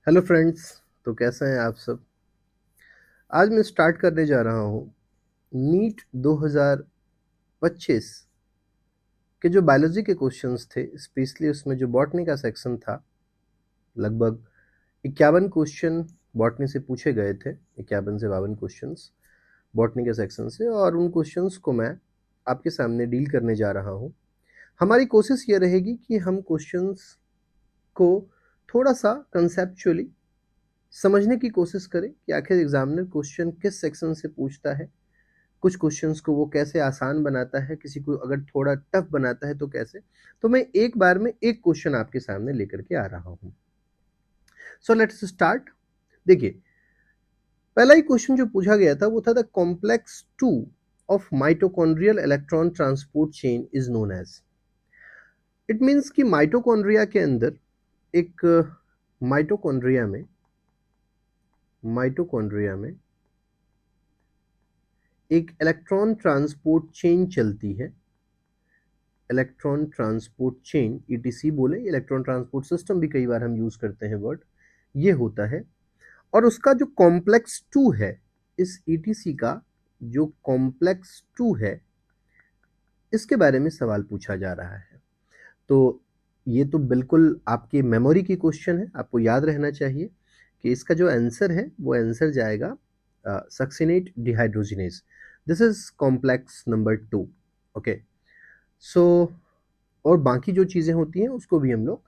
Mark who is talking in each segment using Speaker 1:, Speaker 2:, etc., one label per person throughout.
Speaker 1: Hello friends. तो कैसे हैं आप सब। आज मैं स्टार्ट करने जा रहा हूँ नीट 2025 के जो बायोलॉजी के क्वेश्चंस थे, स्पेशली उसमें जो बॉटनी का सेक्शन था। लगभग 51 क्वेश्चन बॉटनी से पूछे गए थे, 51 से 52 क्वेश्चंस बॉटनी के सेक्शन से, और उन क्वेश्चंस को मैं आपके सामने डील करने जा रहा हूँ। हमारी कोशिश ये रहेगी कि हम क्वेश्चंस को थोड़ा सा कंसेप्चुअली समझने की कोशिश करें कि आखिर एग्जामिनर क्वेश्चन किस सेक्शन से पूछता है, कुछ क्वेश्चंस को वो कैसे आसान बनाता है, किसी को अगर थोड़ा टफ बनाता है तो कैसे। तो मैं एक बार में एक क्वेश्चन आपके सामने लेकर के आ रहा हूँ। So let's start. देखिए, पहला ही क्वेश्चन जो पूछा गया था वो था the complex 2 of mitochondrial electron transport chain is known as. It means कि माइटोकॉन्ड्रिया के अंदर एक माइटोकॉन्ड्रिया में एक इलेक्ट्रॉन ट्रांसपोर्ट चेन चलती है। इलेक्ट्रॉन ट्रांसपोर्ट चेन, ईटीसी बोले, इलेक्ट्रॉन ट्रांसपोर्ट सिस्टम भी कई बार हम यूज करते हैं वर्ड, ये होता है। और उसका जो कॉम्प्लेक्स 2 है, इस ईटीसी का जो कॉम्प्लेक्स 2 है, इसके बारे में सवाल पूछा जा रहा है। तो ये तो बिल्कुल आपके मेमोरी की क्वेश्चन है, आपको याद रहना चाहिए कि इसका जो आंसर है वो आंसर जाएगा succinate dehydrogenase. This is complex number 2। Okay, so और बाकी जो चीज़ें होती हैं उसको भी हम लोग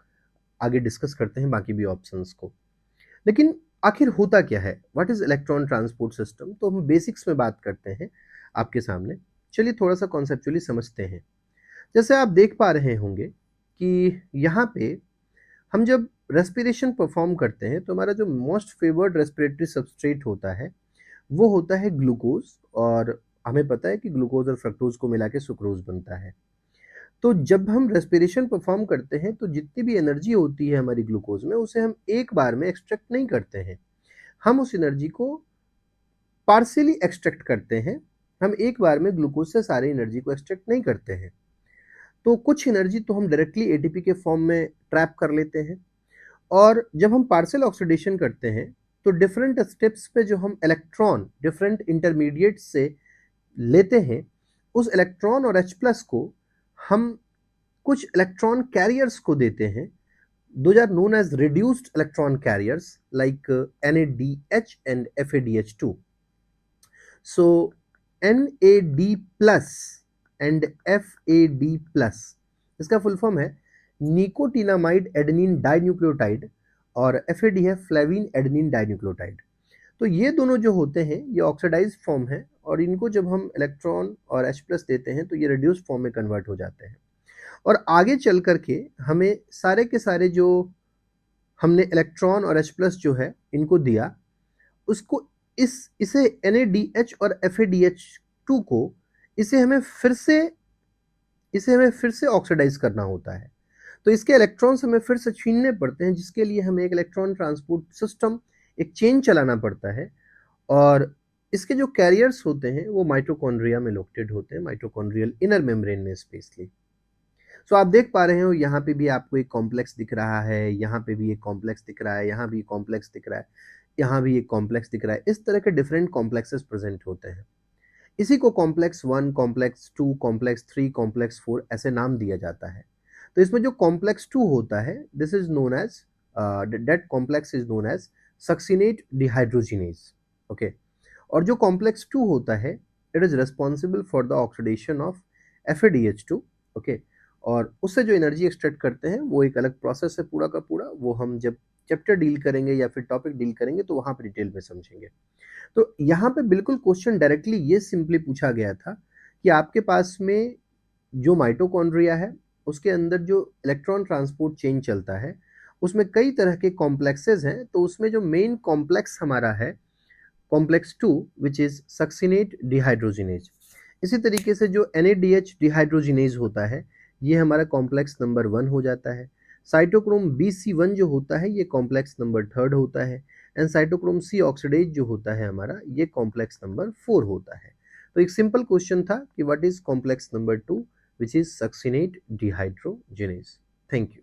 Speaker 1: आगे डिस्कस करते हैं, बाकी भी ऑप्शंस को। लेकिन आखिर होता क्या है, what is electron transport system, तो हम बेसिक्स में बात करते हैं आपके सामने। चलिए थोड़ा सा कॉन्सेप्चुअली समझते हैं। जैसे आप देख पा रहे होंगे कि यहाँ पे हम जब रेस्पिरेशन परफॉर्म करते हैं तो हमारा जो मोस्ट फेवर्ड रेस्पिरेटरी सबस्ट्रेट होता है वो होता है ग्लूकोज, और हमें पता है कि ग्लूकोज और फ्रक्टोज को मिला के सुक्रोज बनता है। तो जब हम रेस्पिरेशन परफॉर्म करते हैं तो जितनी भी एनर्जी होती है हमारी ग्लूकोज में, उसे हम एक बार में एक्सट्रैक्ट नहीं करते हैं, हम उस एनर्जी को पार्शियली एक्सट्रैक्ट करते हैं। हम एक बार में ग्लूकोज से सारी एनर्जी को एक्सट्रैक्ट नहीं करते हैं। तो कुछ एनर्जी तो हम डायरेक्टली एटीपी के फॉर्म में ट्रैप कर लेते हैं, और जब हम पार्शियल ऑक्सीडेशन करते हैं तो डिफरेंट स्टेप्स पे जो हम इलेक्ट्रॉन डिफरेंट इंटरमीडिएट से लेते हैं, उस इलेक्ट्रॉन और H प्लस को हम कुछ इलेक्ट्रॉन कैरियर्स को देते हैं। Those are known as reduced electron carriers like NADH and FADH2. So NAD plus and FAD plus इसका फुल फॉर्म है निकोटिनामाइड एडेनिन डाइन्यूक्लियोटाइड, और FAD है फ्लेविन एडेनिन डाइन्यूक्लियोटाइड। तो ये दोनों जो होते हैं ये ऑक्सीडाइज फॉर्म है, और इनको जब हम इलेक्ट्रॉन और H प्लस देते हैं तो ये रिड्यूस फॉर्म में कन्वर्ट हो जाते हैं। और आगे चल करके हमें सारे के सारे जो हमने इलेक्ट्रॉन और H प्लस जो है इनको दिया, उसको इसे NADH और FADH2 को इसे हमें फिर से ऑक्सीडाइज करना होता है। तो इसके इलेक्ट्रॉन्स हमें फिर से छीनने पड़ते हैं, जिसके लिए हमें एक इलेक्ट्रॉन ट्रांसपोर्ट सिस्टम, एक चेन चलाना पड़ता है। और इसके जो कैरियर्स होते हैं वो माइटोकॉन्ड्रिया में लोकेटेड होते हैं, माइटोकॉन्ड्रियल इनर मेम्ब्रेन में स्पेशली। सो आप देख पा रहे हो यहाँ पे भी आपको एक कॉम्प्लेक्स दिख रहा है, यहाँ पे भी एक कॉम्प्लेक्स दिख रहा है, यहाँ भी कॉम्प्लेक्स दिख रहा है, यहाँ भी एक कॉम्प्लेक्स दिख रहा है। इस तरह के डिफरेंट कॉम्प्लेक्सेस प्रेजेंट होते हैं। इसी को कॉम्प्लेक्स 1, कॉम्प्लेक्स 2, कॉम्प्लेक्स 3, कॉम्प्लेक्स 4 ऐसे नाम दिया जाता है। तो इसमें जो कॉम्प्लेक्स 2 होता है, this is known as that complex is known as succinate dehydrogenase. Okay, और जो कॉम्प्लेक्स 2 होता है, it is responsible for the oxidation of FADH2। Okay, और उससे जो एनर्जी एक्सट्रैक्ट करते हैं वो एक अलग प्रोसेस है पूरा का पूरा, वो हम जब चैप्टर डील करेंगे या फिर टॉपिक डील करेंगे तो वहाँ पर डिटेल में समझेंगे। तो यहाँ पे बिल्कुल क्वेश्चन डायरेक्टली ये सिंपली पूछा गया था कि आपके पास में जो माइटोकॉन्ड्रिया है उसके अंदर जो इलेक्ट्रॉन ट्रांसपोर्ट चेन चलता है उसमें कई तरह के कॉम्प्लेक्सेस हैं। तो उसमें जो मेन कॉम्प्लेक्स हमारा है complex 2, which is succinate dehydrogenase. इसी तरीके से जो NADH डिहाइड्रोजिनेज होता है ये हमारा कॉम्प्लेक्स नंबर 1 हो जाता है। साइटोक्रोम BC1 जो होता है ये कॉम्प्लेक्स नंबर 3 होता है, एंड साइटोक्रोम C ऑक्सीडेज जो होता है हमारा ये कॉम्प्लेक्स नंबर 4 होता है। तो एक सिंपल क्वेश्चन था कि what is complex number 2 which is succinate dehydrogenase. Thank you.